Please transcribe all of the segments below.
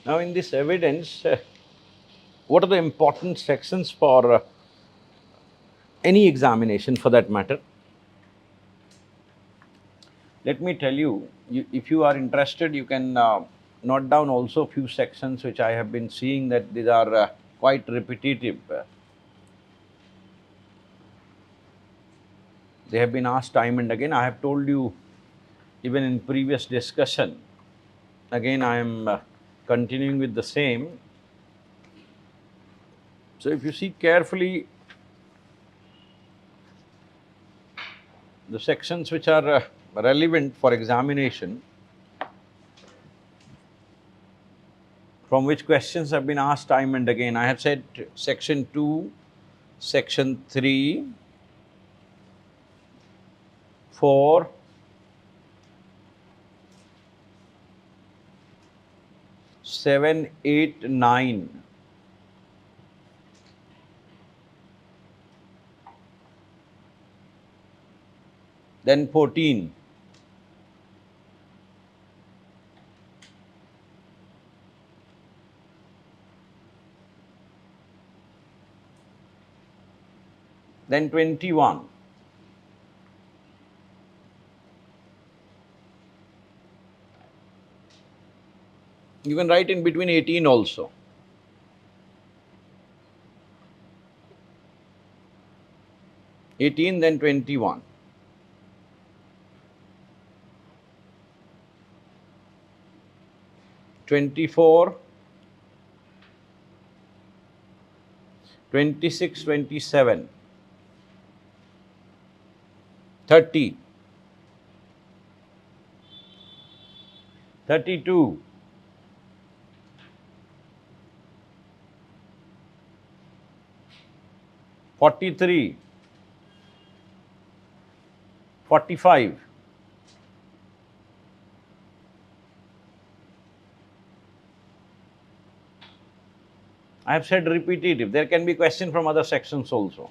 Now, in this evidence, what are the important sections for any examination for that matter? Let me tell you, if you are interested, you can note down also a few sections which I have been seeing that these are quite repetitive. They have been asked time and again. I have told you even in previous discussion. Again, I am continuing with the same. So, if you see carefully the sections which are relevant for examination, from which questions have been asked time and again, I have said section 2, section 3, 4, 7, 8, 9. Then 14. Then 21. You can write in between 18 also. 18, then 21. 24, 26, 27, 30, 32, 43, 45, 'I have said repetitive. There can be question from other sections also.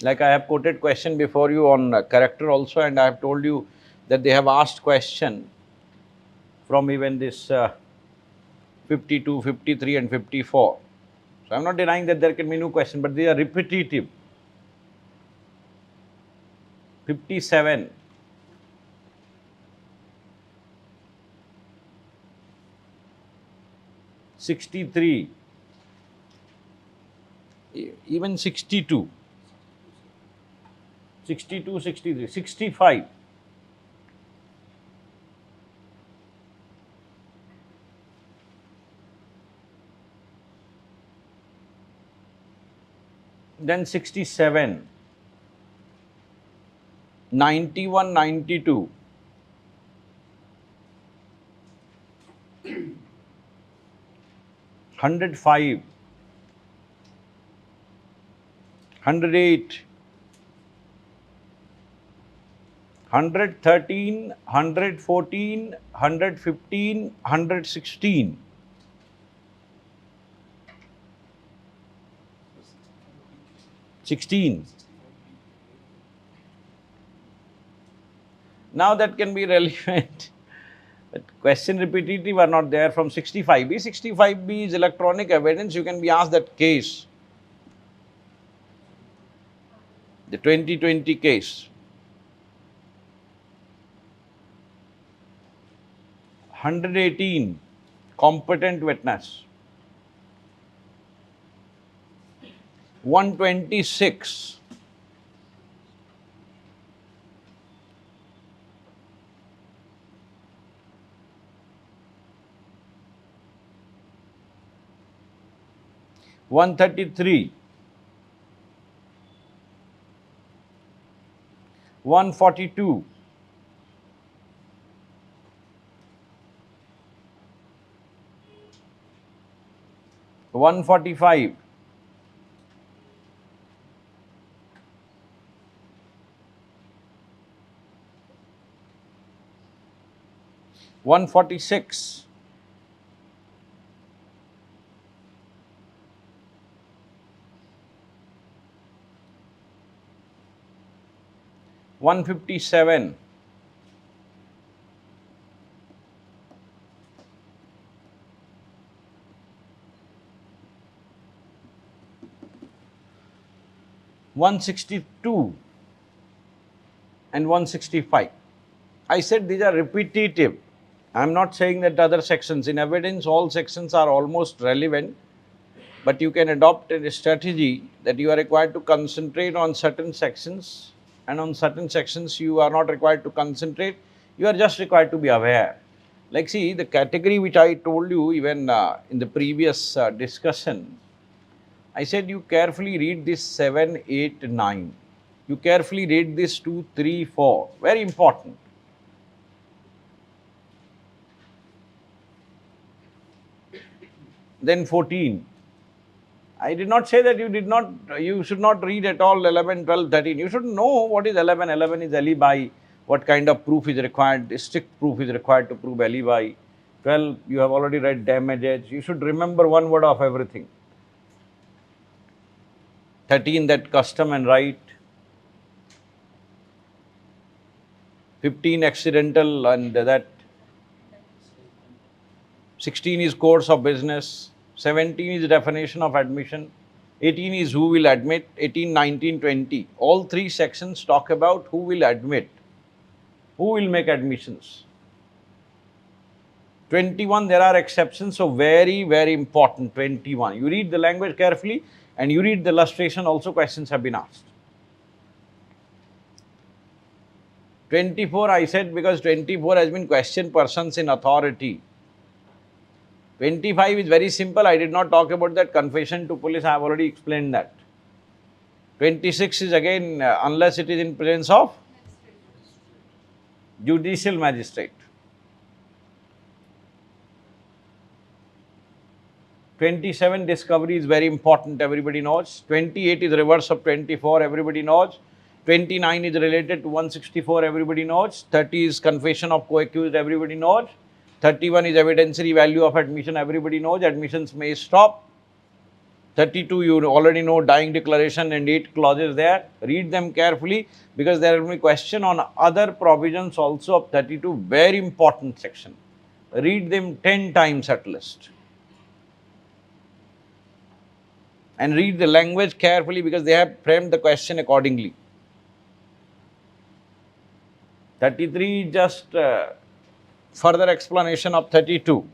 Like I have quoted question before you on character also, and I have told you that they have asked question from even this 52, 53 and 54. So, I am not denying that there can be new question, but they are repetitive. 57, 63, even 62, 62, 63, 65, then 67, 91, 92, 105, 108, 113, 114, 115, 116. Now that can be relevant. But question repetitive are not there from 65B. 65B is electronic evidence. You can be asked that case, the 2020 case. 118, competent witness. 126, one 33, 142, 145, 146, 157, 162 and 165. I said these are repetitive. I am not saying that other sections. In evidence, all sections are almost relevant, but you can adopt a strategy that you are required to concentrate on certain sections, and on certain sections you are not required to concentrate. You are just required to be aware. Like, see, the category which I told you even in the previous discussion, I said you carefully read this 7, 8, 9. You carefully read this 2, 3, 4. Very important. Then 14. I did not say that you should not read at all 11, 12, 13. You should know what is 11. 11 is alibi. What kind of proof is required? Strict proof is required to prove alibi. 12, you have already read damages. You should remember one word of everything. 13, that custom and right. 15, accidental, and that. 16 is course of business. 17 is definition of admission. 18 is who will admit. 18, 19, 20. All three sections talk about who will admit, who will make admissions. 21, there are exceptions, so very, very important. 21. You read the language carefully and you read the illustration, also questions have been asked. 24, I said because 24 has been question persons in authority. 25 is very simple. I did not talk about that. Confession to police, I have already explained that. 26 is again, unless it is in presence of judicial magistrate. 27, discovery is very important, everybody knows. 28 is reverse of 24, everybody knows. 29 is related to 164, everybody knows. 30 is confession of co-accused, everybody knows. 31 is evidentiary value of admission, everybody knows. Admissions may stop. 32, you already know, dying declaration and 8 clauses there. Read them carefully because there will be question on other provisions also of 32, very important section. Read them 10 times at least. And read the language carefully because they have framed the question accordingly. 33, just further explanation of 32.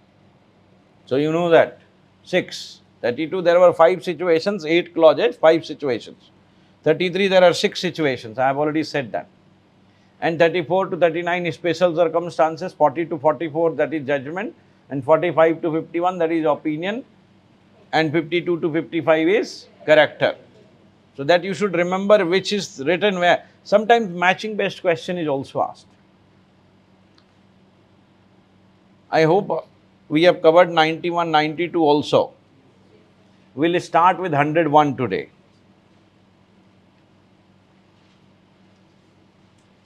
So you know that. 6. 32, there were 5 situations, 8 clauses, 5 situations. 33, there are 6 situations. I have already said that. And 34 to 39 is special circumstances. 40 to 44, that is judgment. And 45 to 51, that is opinion. And 52 to 55 is character. So that you should remember which is written where. Sometimes matching based question is also asked. I hope we have covered 91, 92 also. We will start with 101 today.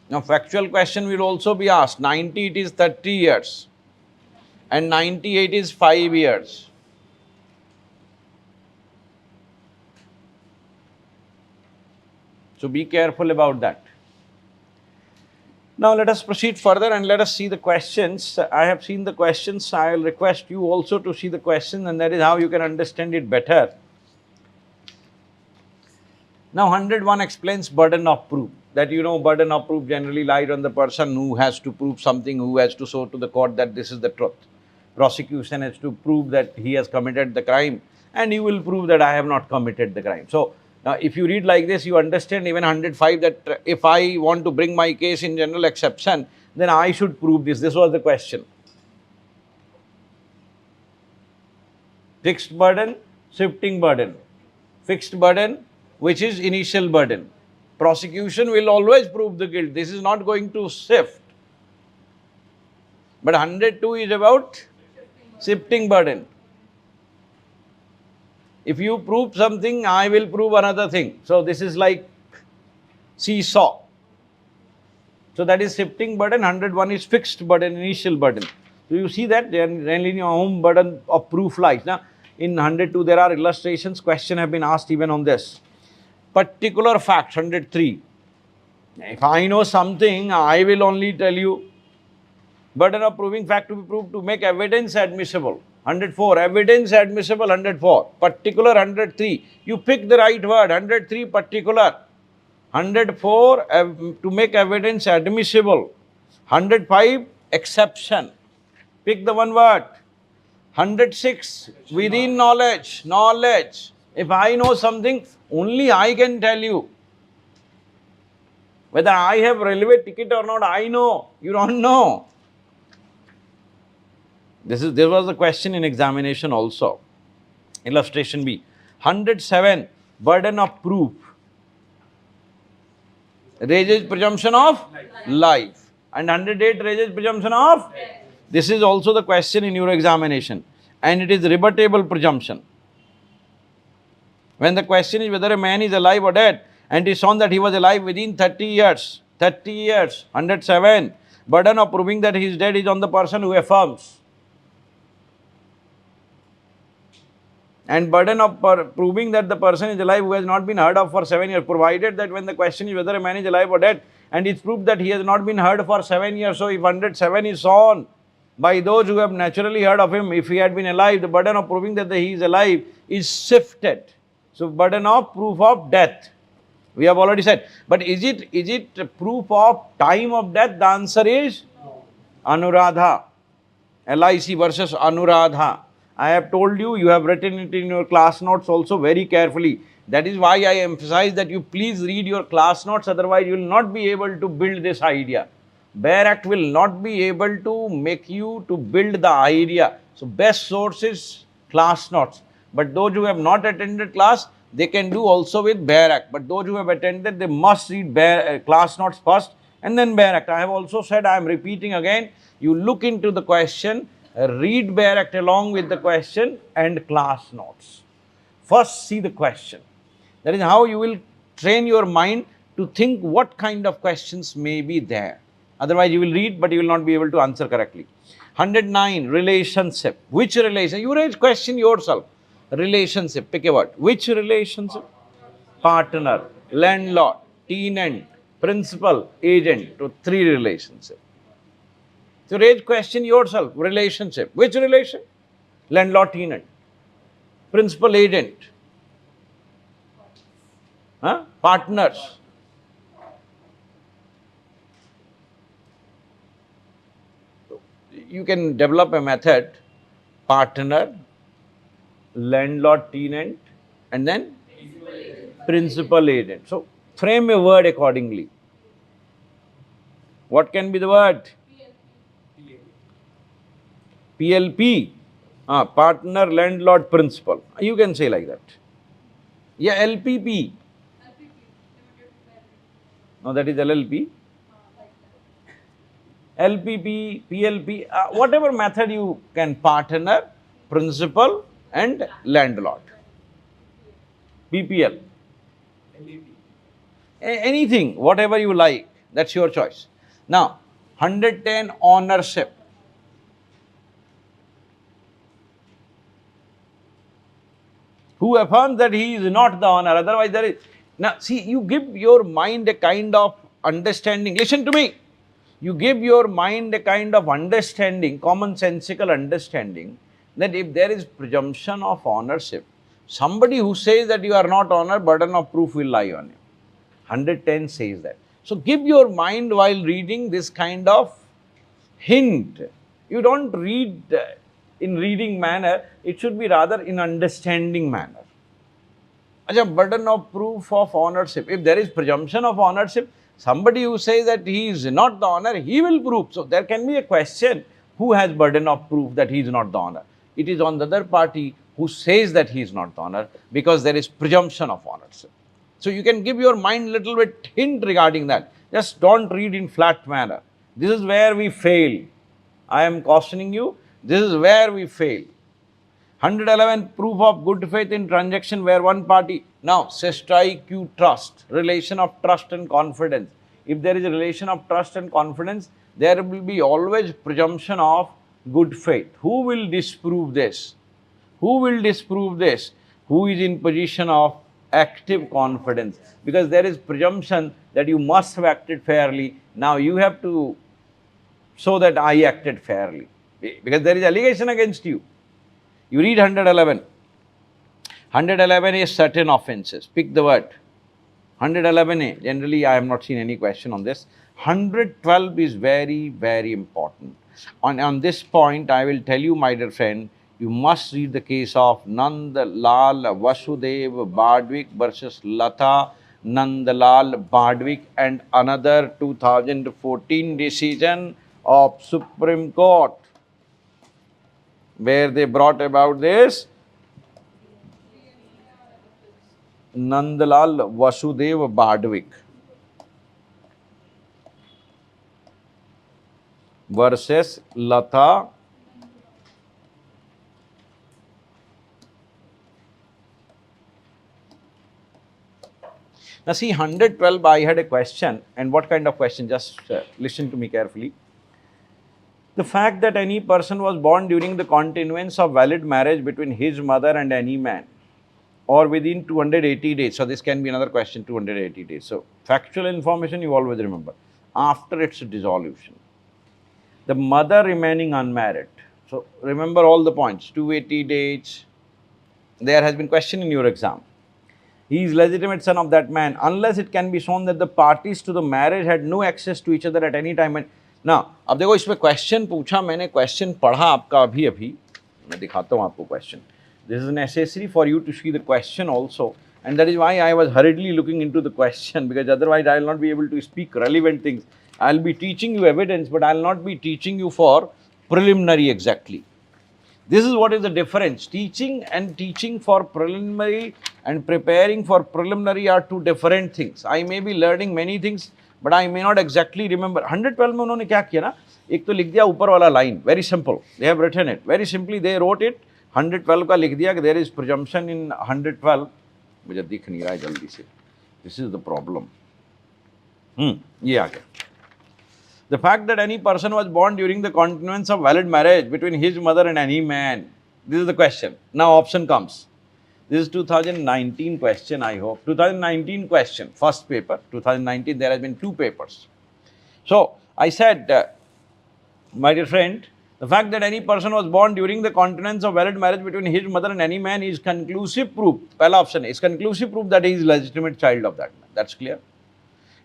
Now factual question will also be asked. 90 it is 30 years and 98 is 5 years. So be careful about that. Now let us proceed further and let us see the questions. I have seen the questions. I will request you also to see the questions, and that is how you can understand it better. Now 101 explains burden of proof. That you know, burden of proof generally lies on the person who has to prove something, who has to show to the court that this is the truth. Prosecution has to prove that he has committed the crime, and he will prove that I have not committed the crime. So now, if you read like this, you understand even 105 that if I want to bring my case in general exception, then I should prove this. This was the question. Fixed burden, shifting burden. Fixed burden, which is initial burden. Prosecution will always prove the guilt. This is not going to shift. But 102 is about shifting burden. If you prove something, I will prove another thing. So this is like seesaw. So that is shifting burden. 101 is fixed burden, initial burden. So you see that generally in your own burden of proof lies. Now in 102 there are illustrations. Questions have been asked even on this. Particular facts, 103. If I know something, I will only tell you. Burden of proving fact to be proved to make evidence admissible. 104, evidence admissible. 104, particular. 103, you pick the right word. 103, particular. 104, to make evidence admissible. 105, exception. Pick the one word. 106, within knowledge. Knowledge. If I know something, only I can tell you. Whether I have railway ticket or not, I know. You don't know. There was a question in examination also. Illustration B. 107, burden of proof. Raises presumption of life. And 108 raises presumption of? This is also the question in your examination. And it is rebuttable presumption. When the question is whether a man is alive or dead, and it is shown that he was alive within 30 years. 30 years, 107. Burden of proving that he is dead is on the person who affirms. And burden of proving that the person is alive who has not been heard of for 7 years, provided that when the question is whether a man is alive or dead, and it's proved that he has not been heard for 7 years, so if 107 is shown by those who have naturally heard of him, if he had been alive, the burden of proving that he is alive is shifted. So burden of proof of death, we have already said. But is it proof of time of death? The answer is Anuradha. LIC versus Anuradha. I have told you, you have written it in your class notes also very carefully. That is why I emphasize that you please read your class notes, otherwise you will not be able to build this idea. Bare Act will not be able to make you to build the idea. So best source is class notes. But those who have not attended class, they can do also with Bare Act. But those who have attended, they must read class notes first and then Bare Act. I have also said, I am repeating again, you look into the question, read Bare Act along with the question and class notes. First see the question. That is how you will train your mind to think what kind of questions may be there. Otherwise you will read but you will not be able to answer correctly. 109, relationship. Which relation? You raise question yourself. Relationship, pick a word. Which relationship? Partner, landlord, tenant, principal, agent. So 3 relationships. So raise question yourself. Relationship. Which relation? Landlord, tenant, principal, agent, partners. You can develop a method. Partner, landlord, tenant, and then principal, agent. So frame a word accordingly. What can be the word? PLP. Partner, landlord, principal. You can say like that. Yeah, LPP. No, that is LLP. LPP, PLP, whatever method you can, partner, principal and landlord. PPL. Anything, whatever you like, that's your choice. Now, 110, ownership. Who affirms that he is not the owner, otherwise there is. Now, see, you give your mind a kind of understanding. Listen to me. You give your mind a kind of understanding, commonsensical understanding, that if there is presumption of ownership, somebody who says that you are not owner, burden of proof will lie on you. 110 says that. So give your mind while reading this kind of hint. You don't read in reading manner, it should be rather in understanding manner. Burden of proof of ownership. If there is presumption of ownership, somebody who says that he is not the owner, he will prove. So there can be a question, who has burden of proof that he is not the owner? It is on the other party who says that he is not the owner, because there is presumption of ownership. So you can give your mind little bit hint regarding that. Just don't read in flat manner. This is where we fail. I am cautioning you, this is where we fail. 111, proof of good faith in transaction where one party. Now, q trust, relation of trust and confidence. If there is a relation of trust and confidence, there will be always presumption of good faith. Who will disprove this? Who will disprove this? Who is in position of active confidence? Because there is presumption that you must have acted fairly. Now you have to show that I acted fairly, because there is allegation against you. You read 111. 111 is certain offences. Pick the word. 111A, generally I have not seen any question on this. 112 is very, very important. On this point, I will tell you, my dear friend, you must read the case of Nand Lal Vasudev Bardwik versus Lata Nandlal Bardwik and another 2014 decision of Supreme Court, where they brought about this Nandlal Vasudev Bardwik versus Lata. Now see, 112, I had a question, and what kind of question? Just listen to me carefully. The fact that any person was born during the continuance of valid marriage between his mother and any man, or within 280 days. So this can be another question, 280 days. So factual information you always remember. After its dissolution, the mother remaining unmarried. So remember all the points, 280 days. There has been question in your exam. He is legitimate son of that man unless it can be shown that the parties to the marriage had no access to each other at any time. Now, अब देखो इसमें question पूछा मैंने, question पढ़ा आपका अभी मैं दिखाता हूँ आपको question. This is necessary for you to see the question also, and that is why I was hurriedly looking into the question, because otherwise I will not be able to speak relevant things. I will be teaching you evidence, but I will not be teaching you for preliminary exactly. This is what is the difference. Teaching and teaching for preliminary and preparing for preliminary are two different things. I may be learning many things, but I may not exactly remember. 112 में उन्होंने क्या किया ना, एक तो लिख दिया ऊपर वाला line, very simple. They have written it very simply. They wrote it. 112 का लिख दिया कि there is presumption in 112. मुझे दिख नहीं रहा है जल्दी से. This is the problem. ये आ गया. The fact that any person was born during the continuance of valid marriage between his mother and any man. This is the question. Now option comes. This is 2019 question, I hope. 2019 question, first paper. 2019, there has been two papers. So, I said, my dear friend, the fact that any person was born during the continuance of valid marriage between his mother and any man is conclusive proof. Pehla option is conclusive proof that he is legitimate child of that man. That's clear.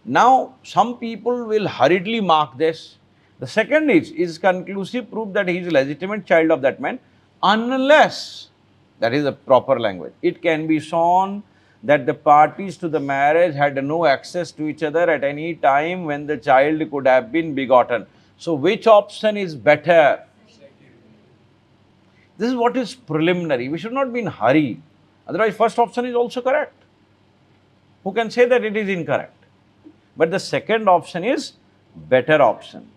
Now, some people will hurriedly mark this. The second is conclusive proof that he is a legitimate child of that man, unless, that is the proper language, it can be shown that the parties to the marriage had no access to each other at any time when the child could have been begotten. So, which option is better? This is what is preliminary. We should not be in hurry. Otherwise, first option is also correct. Who can say that it is incorrect? But the second option is better option.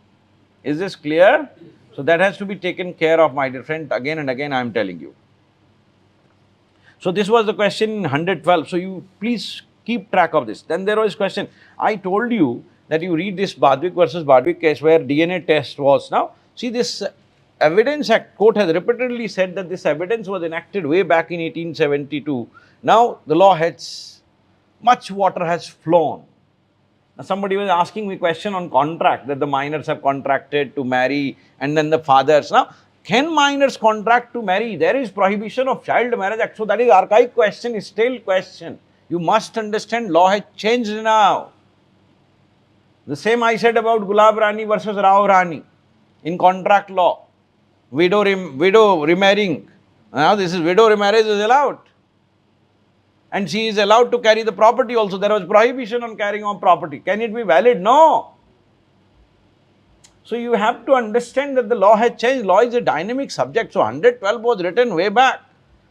Is this clear? So that has to be taken care of, my dear friend. Again and again I am telling you. So this was the question in 112. So you please keep track of this. Then there was question. I told you that you read this Bardwik versus Bardwik case where DNA test was. Now see, this Evidence Act, court has repeatedly said that this evidence was enacted way back in 1872. Now the law has, much water has flown. Now somebody was asking me question on contract, that the minors have contracted to marry and then the fathers. Now, can minors contract to marry? There is prohibition of child marriage act. So that is archaic question, is still question. You must understand, law has changed now. The same I said about Gulab Rani versus Rao Rani in contract law. Widow remarrying. Now this is widow remarriage is allowed. And she is allowed to carry the property also. There was prohibition on carrying on property. Can it be valid? No. So you have to understand that the law has changed. Law is a dynamic subject. So 112 was written way back,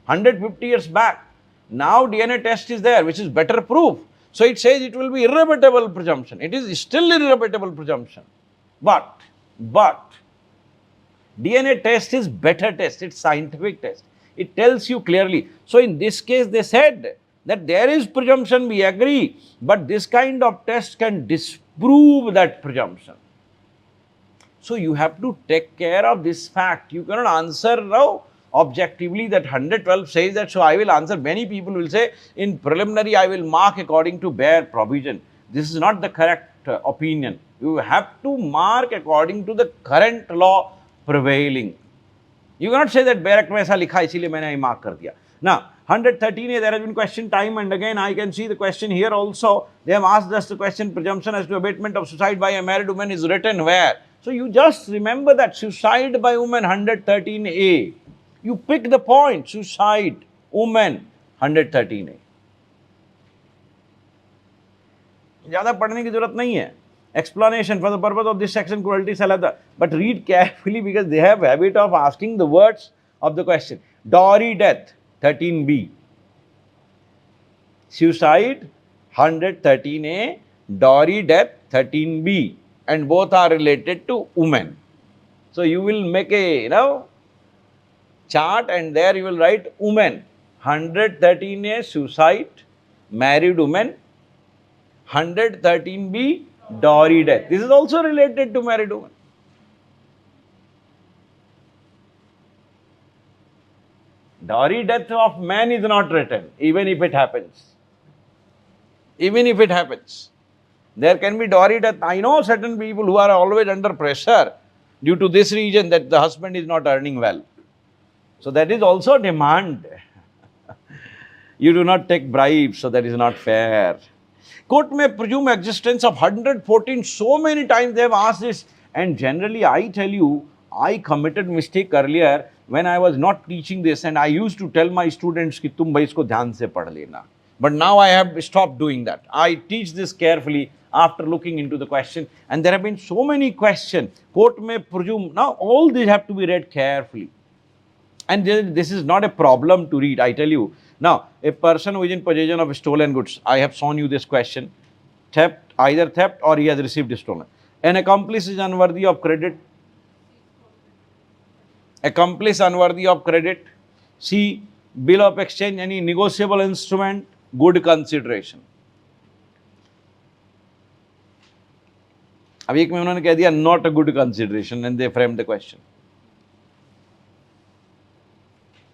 150 years back. Now DNA test is there, which is better proof. So it says it will be irrebuttable presumption. It is still irrebuttable presumption. But DNA test is better test. It's scientific test. It tells you clearly. So in this case, they said that there is presumption, we agree, but this kind of test can disprove that presumption. So you have to take care of this fact. You cannot answer now objectively that 112 says that, so I will answer. Many people will say, in preliminary I will mark according to bare provision. This is not the correct opinion. You have to mark according to the current law prevailing. You cannot say that bare act में ऐसा लिखा इसलिए मैंने mark कर दिया. Now, 113A, there has been question time and again. I can see the question here also. They have asked us the question, presumption as to abatement of suicide by a married woman is written where? So you just remember that suicide by woman 113A. You pick the point, suicide, woman 113A. ज़्यादा पढ़ने की जरूरत नहीं है. Explanation for the purpose of this section, cruelty salata. But read carefully because they have habit of asking the words of the question. Dowry death, 13B. Suicide, 113A. Dowry death, 13B. And both are related to women. So you will make a, chart and there you will write women. 113A, suicide, married woman. 113B, dowry death. This is also related to married woman. Dowry death of man is not written, even if it happens. Even if it happens. There can be dowry death. I know certain people who are always under pressure due to this reason that the husband is not earning well. So that is also demand. You do not take bribes, so that is not fair. Court may presume existence of 114. So many times they have asked this, and generally I tell you, I committed mistake earlier when I was not teaching this, and I used to tell my students कि तुम भाई इसको ध्यान से पढ़ लेना. But now I have stopped doing that. I teach this carefully after looking into the question, and there have been so many questions. Court may presume. Now all these have to be read carefully, and this is not a problem to read. I tell you. Now, a person who is in possession of stolen goods, I have shown you this question, theft, either theft or he has received stolen. An accomplice is unworthy of credit. Accomplice unworthy of credit. C, bill of exchange, any negotiable instrument, good consideration. अब एक में उन्होंने कह दिया not a good consideration and they framed the question.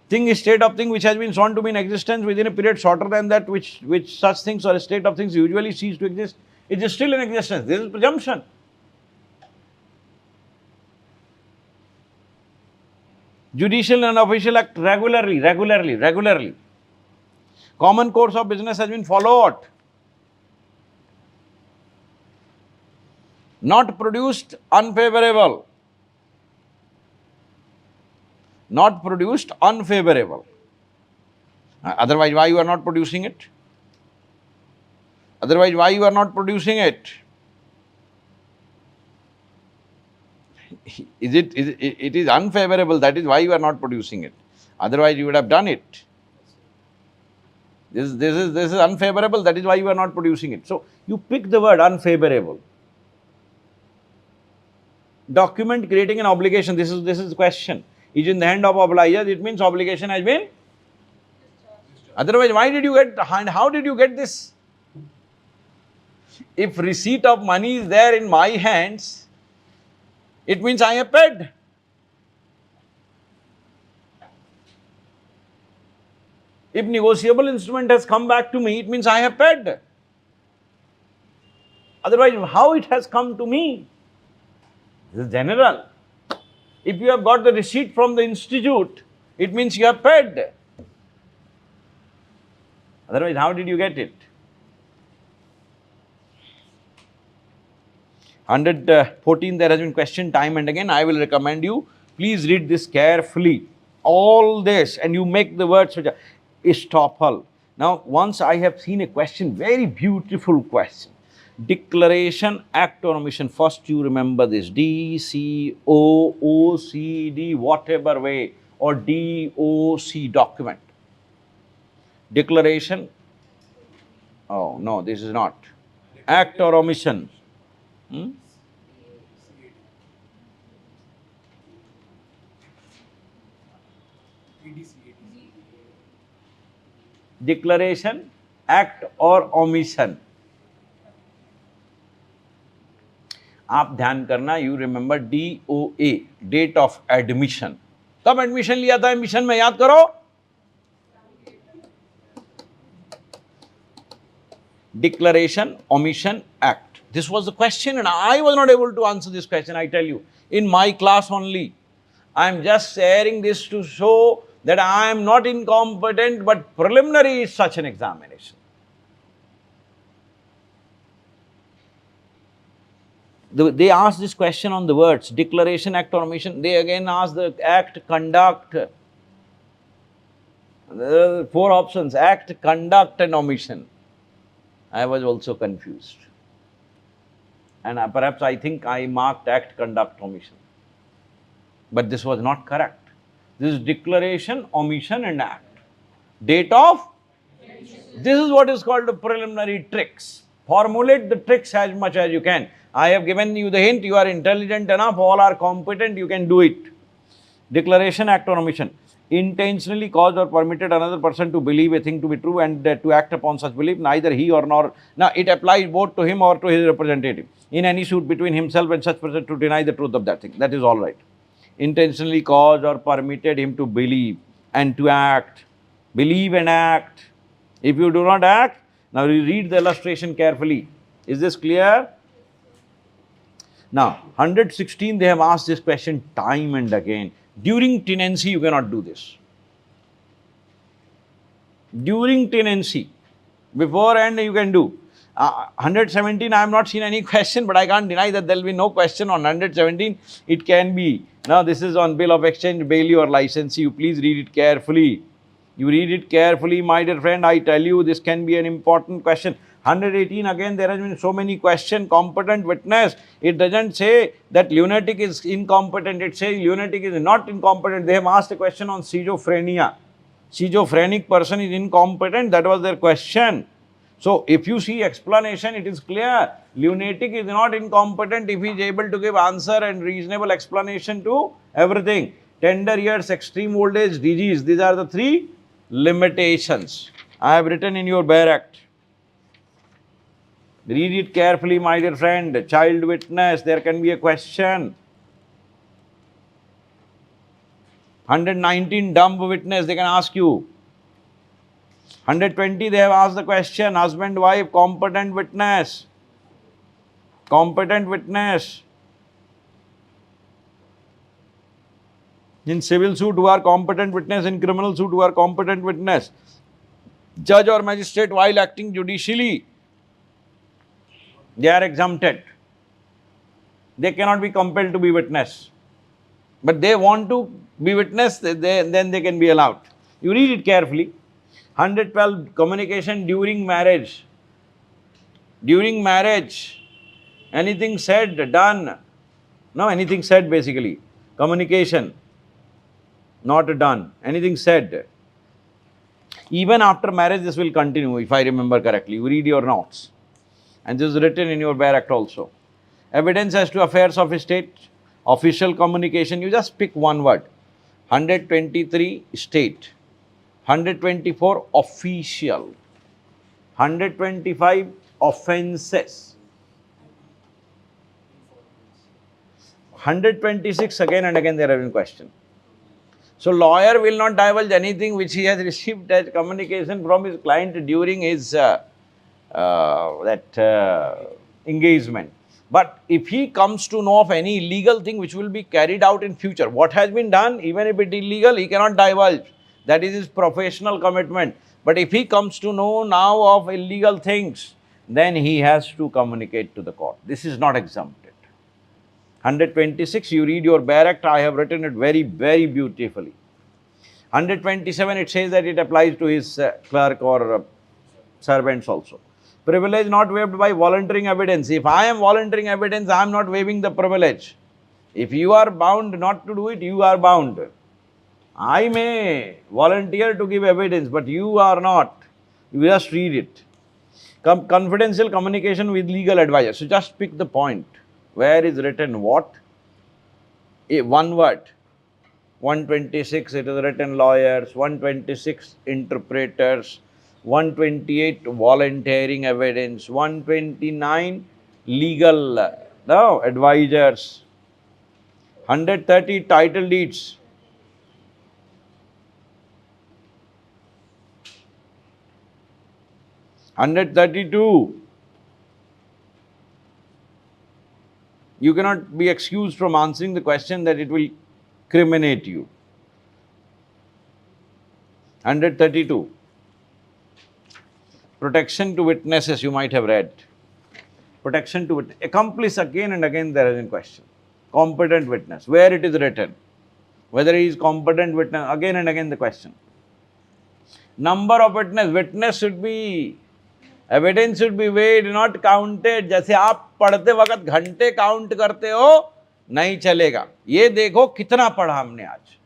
Thing is state of thing which has been shown to be in existence within a period shorter than that which such things or a state of things usually cease to exist. It is still in existence. This is presumption. Judicial and official act regularly. Common course of business has been followed. Not produced unfavorable. Not produced unfavorable. Otherwise, why you are not producing it? Otherwise, why you are not producing it? It is unfavorable, that is why you are not producing it. Otherwise, you would have done it. This is unfavorable, that is why you are not producing it. So, you pick the word unfavorable. Document creating an obligation, this is the question. Is in the hand of obligor, it means obligation has been. Otherwise, why did you get, and how did you get this? If receipt of money is there in my hands, it means I have paid. If negotiable instrument has come back to me, it means I have paid. Otherwise, how it has come to me? This is general. If you have got the receipt from the institute, it means you have paid. Otherwise, how did you get it? 114, there has been question time and again. I will recommend you, please read this carefully. All this, and you make the words such a estoppel. Now, once I have seen a question, very beautiful question. Declaration, act or omission. First you remember this, D-C-O-O-C-D, whatever way, or D-O-C, document. Declaration, oh no, this is not. Act or omission. Declaration, act or omission. आप ध्यान करना, you remember DOA, date of admission. कब admission लिया था mission में, याद करो. Declaration, omission, act. This was the question and I was not able to answer this question, I tell you. In my class only. I am just sharing this to show that I am not incompetent, but preliminary is such an examination. They ask this question on the words, declaration, act or omission. They again ask the act, conduct. There are 4 options, act, conduct and omission. I was also confused. And perhaps I think I marked act, conduct, omission. But this was not correct. This is declaration, omission and act. Date of? This is what is called the preliminary tricks. Formulate the tricks as much as you can. I have given you the hint, you are intelligent enough, all are competent, you can do it. Declaration, act or omission. Intentionally caused or permitted another person to believe a thing to be true and to act upon such belief, neither he or nor. Now, it applies both to him or to his representative. In any suit between himself and such person to deny the truth of that thing. That is all right. Intentionally caused or permitted him to believe and to act. Believe and act. If you do not act, now you read the illustration carefully. Is this clear? Now, 116, they have asked this question time and again. During tenancy, you cannot do this. During tenancy, beforehand you can do. 117, I have not seen any question, but I can't deny that there will be no question on 117. It can be. Now, this is on bill of exchange, bailey or licensee. You please read it carefully. You read it carefully, my dear friend. I tell you, this can be an important question. 118, again, there has been so many questions. Competent witness. It doesn't say that lunatic is incompetent. It says lunatic is not incompetent. They have asked a question on schizophrenia. Schizophrenic person is incompetent. That was their question. So, if you see explanation, it is clear. Lunatic is not incompetent if he is able to give answer and reasonable explanation to everything. Tender years, extreme old age, disease. These are the 3 limitations I have written in your Bare Act. Read it carefully, my dear friend. Child witness, there can be a question. 119, dumb witness, they can ask you. 120, they have asked the question, husband, wife, competent witness. Competent witness. In civil suit, who are competent witness. In criminal suit, who are competent witness. Judge or magistrate, while acting judicially, they are exempted. They cannot be compelled to be witness. But they want to be witness, then they can be allowed. You read it carefully. 112, communication during marriage. During marriage, anything said, done. No, anything said basically. Communication, not done. Anything said. Even after marriage, this will continue, if I remember correctly. You read your notes. And this is written in your Bare Act also. Evidence as to affairs of state, official communication, you just pick one word. 123, state. 124, official. 125, offences. 126, again and again there have been questions. So, lawyer will not divulge anything which he has received as communication from his client during his engagement. But if he comes to know of any illegal thing which will be carried out in future, what has been done, even if it is illegal, he cannot divulge. That is his professional commitment. But if he comes to know now of illegal things, then he has to communicate to the court. This is not exempted. 126, you read your Bare Act, I have written it very, very beautifully. 127, it says that it applies to his clerk or servants also. Privilege not waived by volunteering evidence. If I am volunteering evidence, I am not waiving the privilege. If you are bound not to do it, you are bound. I may volunteer to give evidence, but you are not. You just read it. Confidential communication with legal advisor. So just pick the point. Where is written what? One word. 126, it is written lawyers. 126, interpreters. 128, volunteering evidence. 129, legal advisors. 130, title deeds. 132, you cannot be excused from answering the question that it will criminate you. 132. Protection to witnesses, you might have read. Protection to witness. Accomplice, again and again there is in question. Competent witness, where it is written. Whether he is competent witness, again and again the question. Number of witness should be, evidence should be weighed, not counted. जैसे आप पढ़ते वक्त घंटे count करते हो, नहीं चलेगा. ये देखो कितना पढ़ा हमने आज.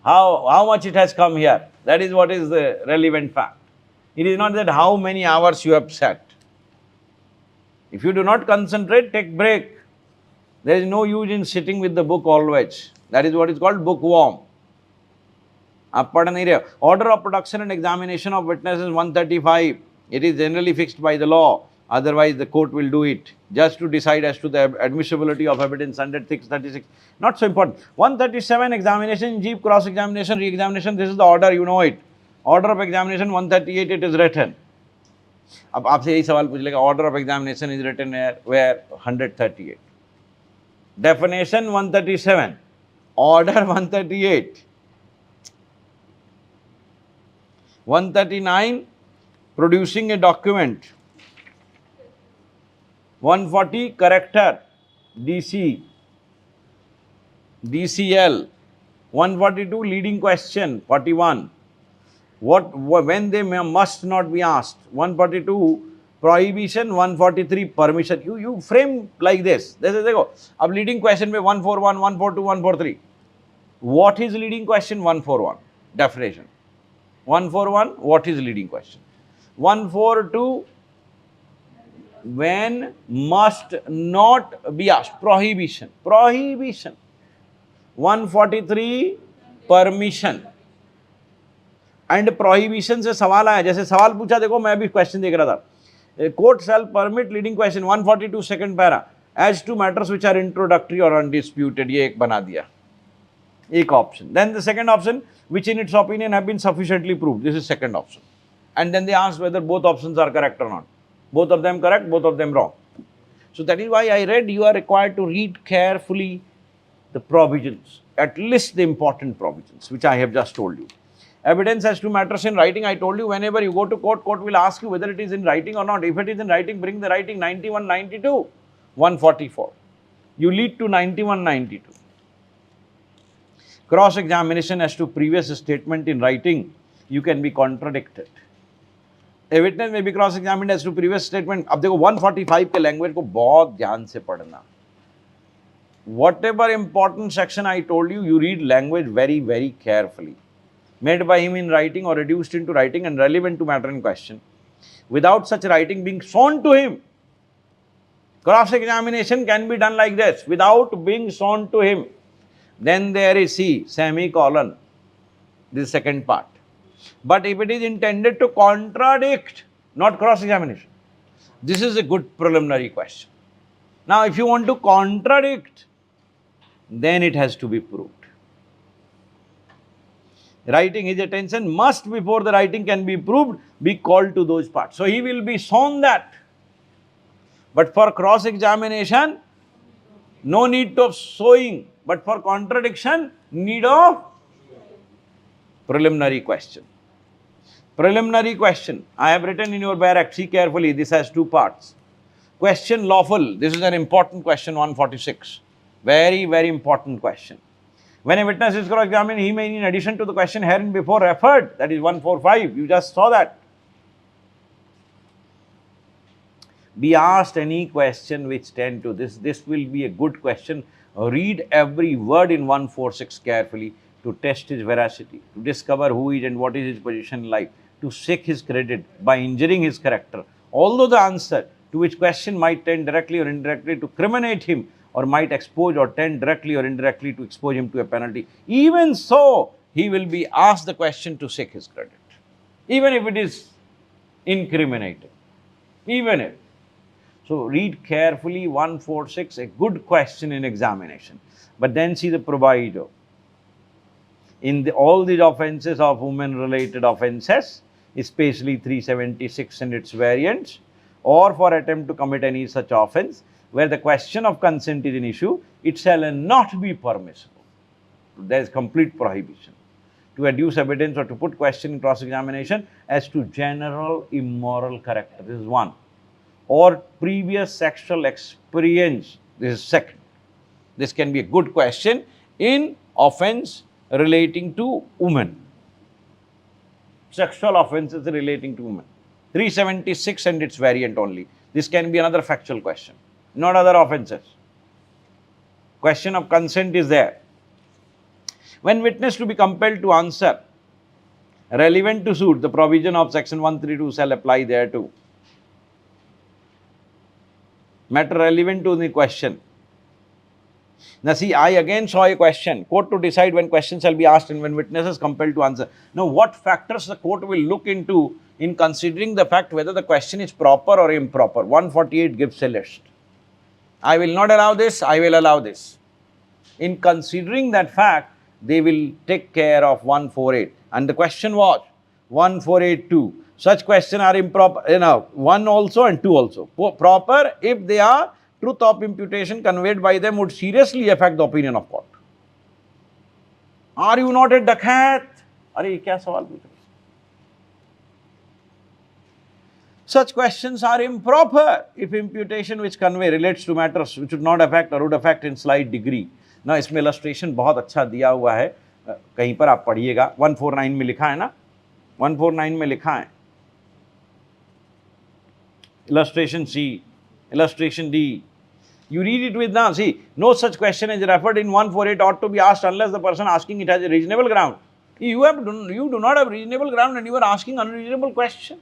How much it has come here. That is what is the relevant fact. It is not that how many hours you have sat. If you do not concentrate, take break. There is no use in sitting with the book always. That is what is called bookworm. आप पढ़ नहीं रहे. Order of production and examination of witnesses 135. It is generally fixed by the law. Otherwise, the court will do it just to decide as to the admissibility of evidence. 136. Not so important. 137, examination in chief, cross examination, re examination. This is the order, you know it. Order of examination 138, it is written. अब आपसे यही सवाल पूछ लेगा, order of examination is written where 138. Definition 137. Order 138. 139, producing a document. 140, character, DC, DCL. 142, leading question. 41, when they must not be asked. 142, prohibition. 143, permission. You frame like this. देखो, अब leading question में 141, 142, 143. What is leading question? 141, definition. 141, what is leading question? 142, when must not be asked. Prohibition. Prohibition. 143, permission. And prohibition से सवाल आया, जैसे सवाल पूछा, देखो मैं अभी क्वेश्चन देख रहा था. Court shall permit leading question 142 second para as to matters which are introductory or undisputed. ये एक बना दिया, एक option. Then the second option, which in its opinion have been sufficiently proved. This is second option. And then they asked whether both options are correct or not. Both of them correct, both of them wrong. So that is why I read you are required to read carefully the provisions, at least the important provisions, which I have just told you. Evidence has to matters in writing. I told you whenever you go to court, court will ask you whether it is in writing or not. If it is in writing, bring the writing. 91, 92, 144. You lead to 91, 92. Cross-examination as to previous statement in writing, you can be contradicted. A witness may be cross-examined as to previous statement. अब देखो 145 के language को बहुत ध्यान से पढ़ना. Whatever important section I told you, you read language very, very carefully. Made by him in writing or reduced into writing and relevant to matter in question. Without such writing being shown to him. Cross-examination can be done like this, without being shown to him. Then there is C, semicolon, this second part. But if it is intended to contradict, not cross-examination, this is a good preliminary question. Now, if you want to contradict, then it has to be proved. Writing, his attention must, before the writing can be proved, be called to those parts. So, he will be shown that. But for cross-examination, no need of showing. But for contradiction, need of preliminary question. Preliminary question. I have written in your barrack, see carefully, this has two parts. Question lawful. This is an important question, 146. Very, very important question. When a witness is cross-examined, he may, in addition to the question herein before referred, that is 145, you just saw that, be asked any question which tend to this. This will be a good question. Read every word in 146 carefully to test his veracity, to discover who he is and what is his position in life, to seek his credit by injuring his character. Although the answer to which question might tend directly or indirectly to criminate him, or might expose or tend directly or indirectly to expose him to a penalty, even so, he will be asked the question to seek his credit, even if it is incriminating, even if. So, read carefully 146, a good question in examination. But then see the proviso. In all these offences of women-related offences, especially 376 and its variants, or for attempt to commit any such offence, where the question of consent is an issue, it shall not be permissible. There is complete prohibition. to adduce evidence or to put question in cross-examination as to general immoral character. This is one. Or previous sexual experience. This is second. This can be a good question in offense relating to women. Sexual offenses relating to women. 376 and its variant only. This can be another factual question, not other offenses. Question of consent is there. When witness to be compelled to answer relevant to suit, the provision of section 132 shall apply thereto. Matter relevant to the question. Now see, I again saw a question. Court to decide when questions shall be asked and when witness is compelled to answer. Now what factors the court will look into in considering the fact whether the question is proper or improper? 148 gives a list. I will not allow this, I will allow this. In considering that fact, they will take care of 148. And the question was 1482. Such questions are improper, 1 also and 2 also. Proper if they are truth of imputation conveyed by them would seriously affect the opinion of court. Are you not a dakat? Arey, kya sawal puch rahe? Such questions are improper if imputation which convey relates to matters which would not affect or would affect in slight degree. ना इसमें illustration बहुत अच्छा दिया हुआ है, कहीं पर आप पढ़िएगा. 149 में लिखा है ना, 149 में लिखा है. Illustration C, illustration D. You read it with now. See, no such question is referred in 148 ought to be asked unless the person asking it has a reasonable ground. You do not have reasonable ground and you are asking unreasonable question.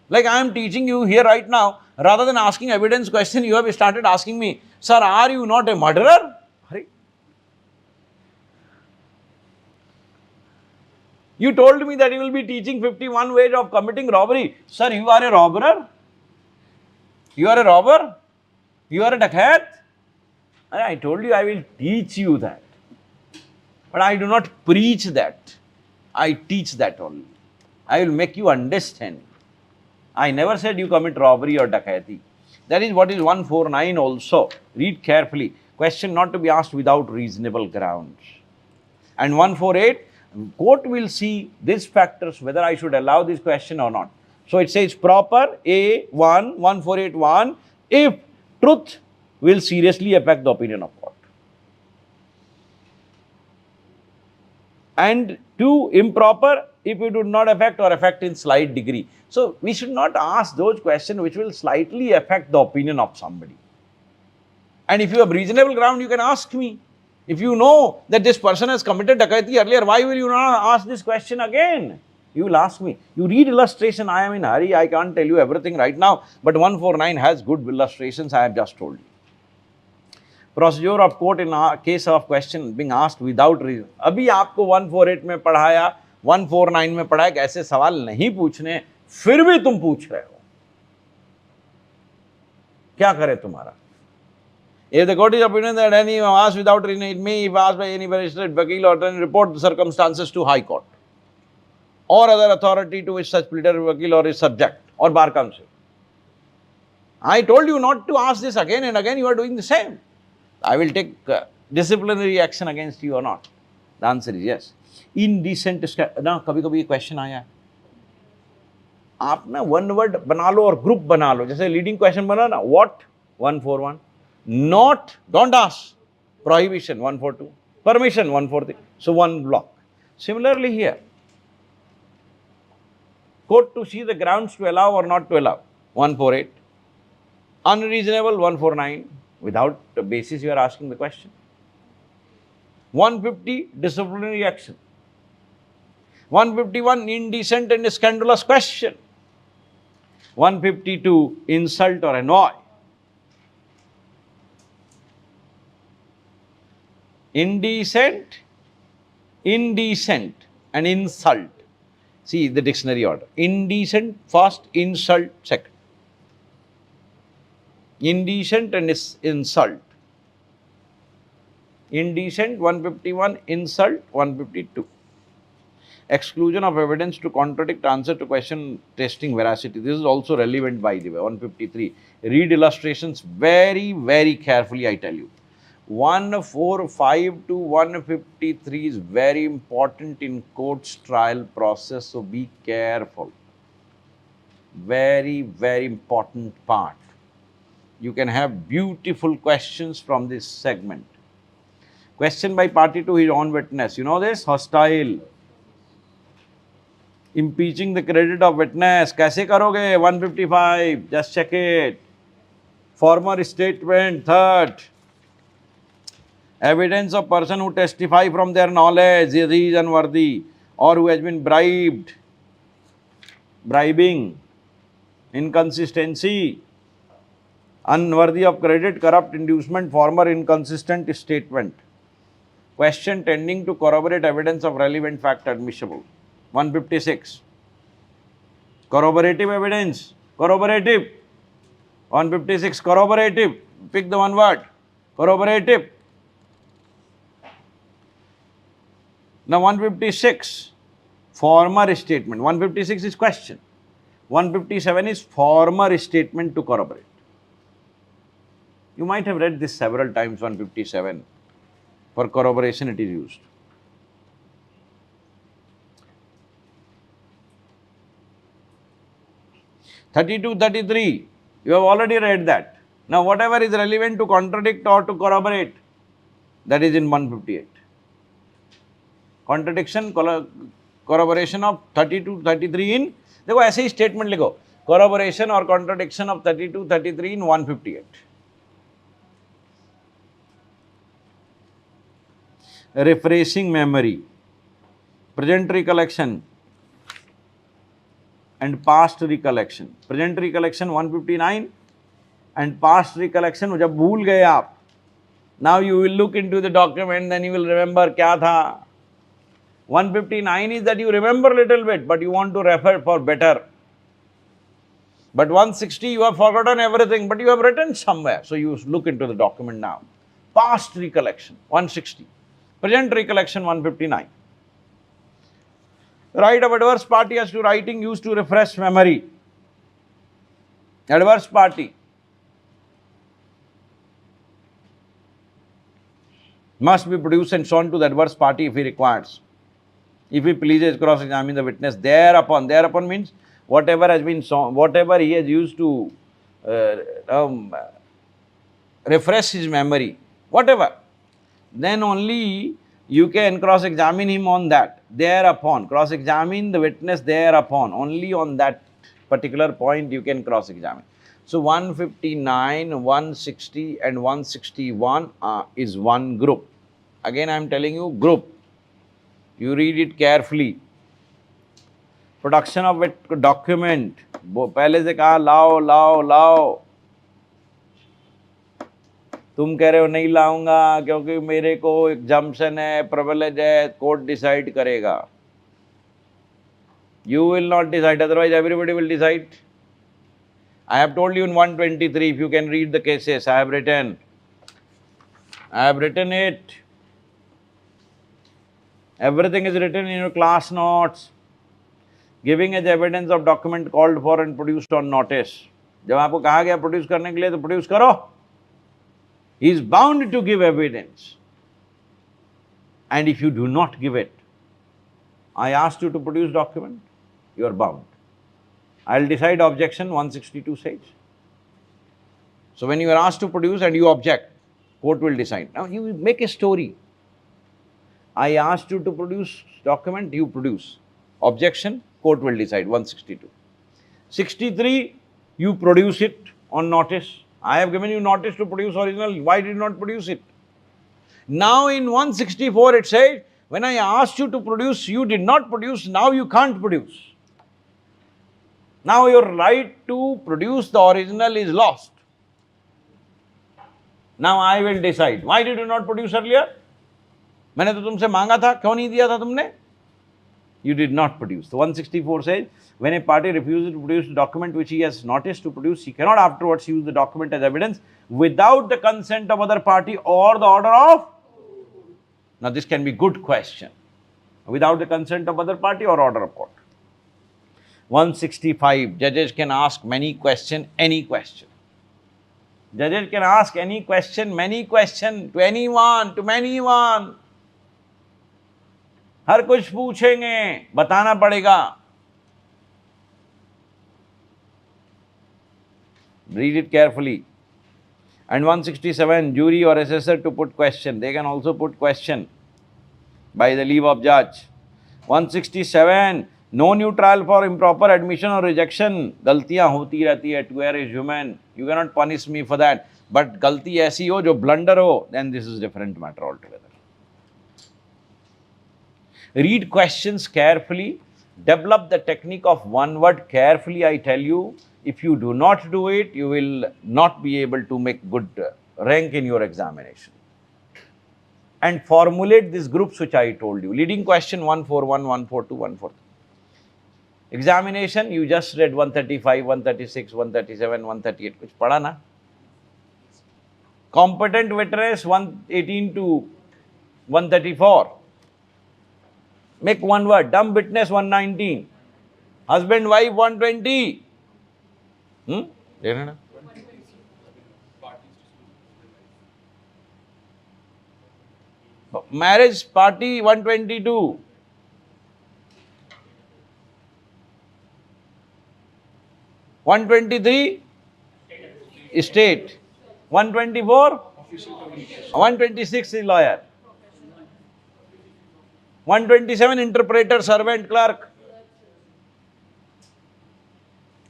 Like I am teaching you here right now, rather than asking evidence question, you have started asking me, sir, are you not a murderer? You told me that you will be teaching 51 ways of committing robbery. Sir, you are a robber? You are a robber? You are a dakat? I told you I will teach you that. But I do not preach that. I teach that only. I will make you understand. I never said you commit robbery or dakati. That is what is 149 also. Read carefully. Question not to be asked without reasonable grounds. And 148, court will see these factors whether I should allow this question or not. So it says proper A1, 1481, if truth will seriously affect the opinion of court. And 2, improper if it would not affect or affect in slight degree. So we should not ask those questions which will slightly affect the opinion of somebody. And if you have reasonable ground, you can ask me. If you know that this person has committed dakati earlier, why will you not ask this question again? You will ask me. You read illustration, I am in a hurry, I can't tell you everything right now, but 149 has good illustrations, I have just told you. Procedure of court in case of question being asked without reason. अभी आपको 148 में पढ़ाया, 149 में पढ़ाया कि ऐसे सवाल नहीं पूछने, फिर भी तुम पूछ रहे हो. क्या करे तुम्हारा? If the court is opinion that any asked without reason, it may, if asked by any magistrate, vakil or attorney, report the circumstances to High Court or other authority to which such pleader, vakil or is subject or bar council. I told you not to ask this again and again, you are doing the same. I will take disciplinary action against you or not. The answer is yes. Indecent, ना कभी-कभी question आया है, आप ना one word बना लो और group बना लो, जैसे लीडिंग क्वेश्चन बना ना, what 141, not, don't ask, prohibition 142, permission 143, so one block. Similarly here, court to see the grounds to allow or not to allow 148, unreasonable 149, without the basis you are asking the question. 150, disciplinary action. 151, indecent and scandalous question. 152, insult or annoy. Indecent, and insult. See the dictionary order. Indecent first, insult second. Indecent and insult. Indecent 151, insult 152. Exclusion of evidence to contradict answer to question testing veracity. This is also relevant by the way. 153. Read illustrations very, very carefully, I tell you. 145 to 153 is very important in court's trial process, so be careful. Very, very important part. You can have beautiful questions from this segment. Question by party to his own witness. You know this? Hostile. Impeaching the credit of witness. कैसे करोगे? 155. Just check it. Former statement. Third. Evidence of person who testify from their knowledge he is unworthy or who has been bribed. Bribing. Inconsistency. Unworthy of credit, corrupt inducement, former inconsistent statement. Question tending to corroborate evidence of relevant fact admissible. 156. Corroborative evidence. Corroborative. 156. Corroborative. Pick the one word. Corroborative. Now 156. Former statement. 156 is question. 157 is former statement to corroborate. You might have read this several times, 157. For corroboration it is used. (32, 33). You have already read that. Now whatever is relevant to contradict or to corroborate, that is in 158. Contradiction, corroboration of 32, 33 in, देखो ऐसे ही statement लिखो, corroboration or contradiction of 32, 33 in 158. Refreshing memory, present recollection and past recollection. Present recollection 159 and past recollection जब भूल गए आप, now you will look into the document, then you will remember क्या था. 159 is that you remember little bit, but you want to refer for better. But 160 you have forgotten everything, but you have written somewhere, so you look into the document now. Past recollection 160. Present recollection 159. Right of adverse party as to writing used to refresh memory. Adverse party must be produced and shown to the adverse party if he requires. If he pleases, cross-examine the witness thereupon. Thereupon means whatever has been shown, whatever he has used to refresh his memory, whatever. Then only you can cross-examine him on that. Thereupon, cross-examine the witness thereupon. Only on that particular point you can cross-examine. So 159, 160 and 161 is one group. Again I am telling you group. You read it carefully. Production of a document. पहले से कहा लाओ लाओ लाओ. तुम कह रहे हो नहीं लाऊंगा क्योंकि मेरे को एग्जाम्पशन है, प्रिविलेज है, कोर्ट डिसाइड करेगा. You will not decide, otherwise everybody will decide. I have told you in 123, if you can read the cases, I have written it. Everything is written in your class notes. Giving as evidence of document called for and produced on notice. जब आपको कहा गया produce करने के लिए तो produce करो. He is bound to give evidence. And if you do not give it, I asked you to produce document, you are bound. I will decide objection, 162 says. So when you are asked to produce and you object, court will decide. Now you make a story. I asked you to produce document, you produce. Objection, court will decide, 162. 63, you produce it on notice. I have given you notice to produce original, why did you not produce it? Now in 164 it says, when I asked you to produce, you did not produce, now you can't produce. Now your right to produce the original is lost. Now I will decide. Why did you not produce earlier? मैंने तो तुमसे मांगा था, क्यों नहीं दिया था तुमने? You did not produce. The 164 says, when a party refuses to produce a document which he has notice to produce, he cannot afterwards use the document as evidence without the consent of other party or the order of. Now this can be good question. Without the consent of other party or order of court. 165, judges can ask many questions, any question. Judges can ask any question, many question to anyone, to anyone. हर कुछ पूछेंगे, बताना पड़ेगा. Read it carefully. And 167, jury or assessor to put question. They can also put question by the leave of judge. 167, no new trial for improper admission or rejection. गलतियां होती रहती है. To err is human. You cannot punish me for that. But गलती ऐसी हो जो blunder हो, then this is a different matter altogether. Read questions carefully. Develop the technique of one word carefully, I tell you. If you do not do it, you will not be able to make good rank in your examination. And formulate these groups which I told you. Leading question 141, 142, 143. Examination, you just read 135, 136, 137, 138. Kuch pada na? Competent witness 118 to 134. Make one word. Dumb witness 119. Husband, wife 120. Marriage party 122. (123) State. 124? 126 is lawyer. 127 interpreter, servant, clerk.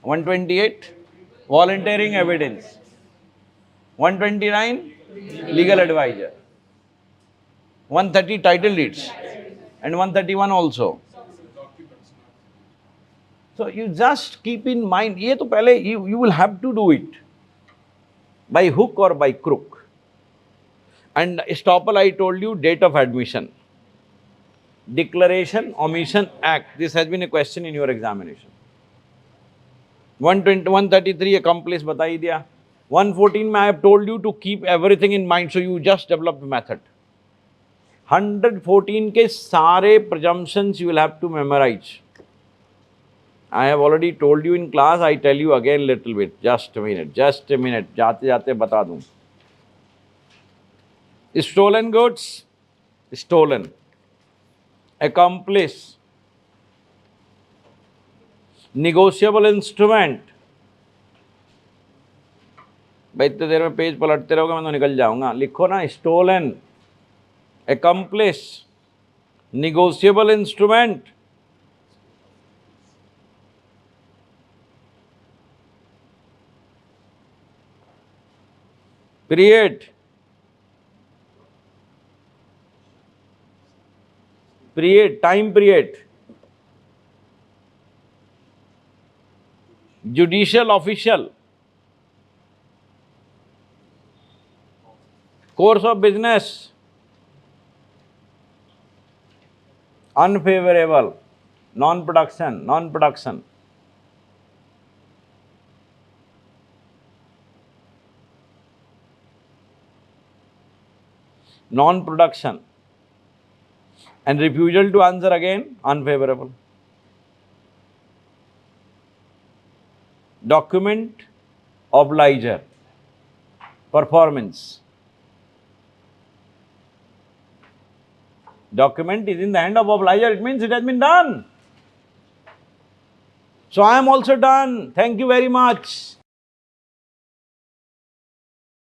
128 volunteering evidence. 129 legal advisor. 130 title deeds. And 131 also. So you just keep in mind, ये तो पहले you will have to do it by hook or by crook. And estoppel, I told you, date of admission. Declaration, omission, act. This has been a question in your examination. 133 accomplice बता ही दिया. 114 में I have told you to keep everything in mind, so you just develop the method. 114 के सारे presumptions you will have to memorize. I have already told you in class, I tell you again little bit. Just a minute. जाते जाते बता दूं. Stolen goods, stolen. Accomplice, negotiable instrument. भाई इतने देर में page पलटते रहोगे, मैं तो निकल जाऊंगा. लिखो ना, stolen, accomplice, negotiable instrument. Period. Time period. Judicial official. Course of business. Unfavorable. Non-production. Non-production. And refusal to answer again, unfavorable. Document, obliger, performance. Document is in the hand of obliger, it means it has been done. So I am also done. Thank you very much.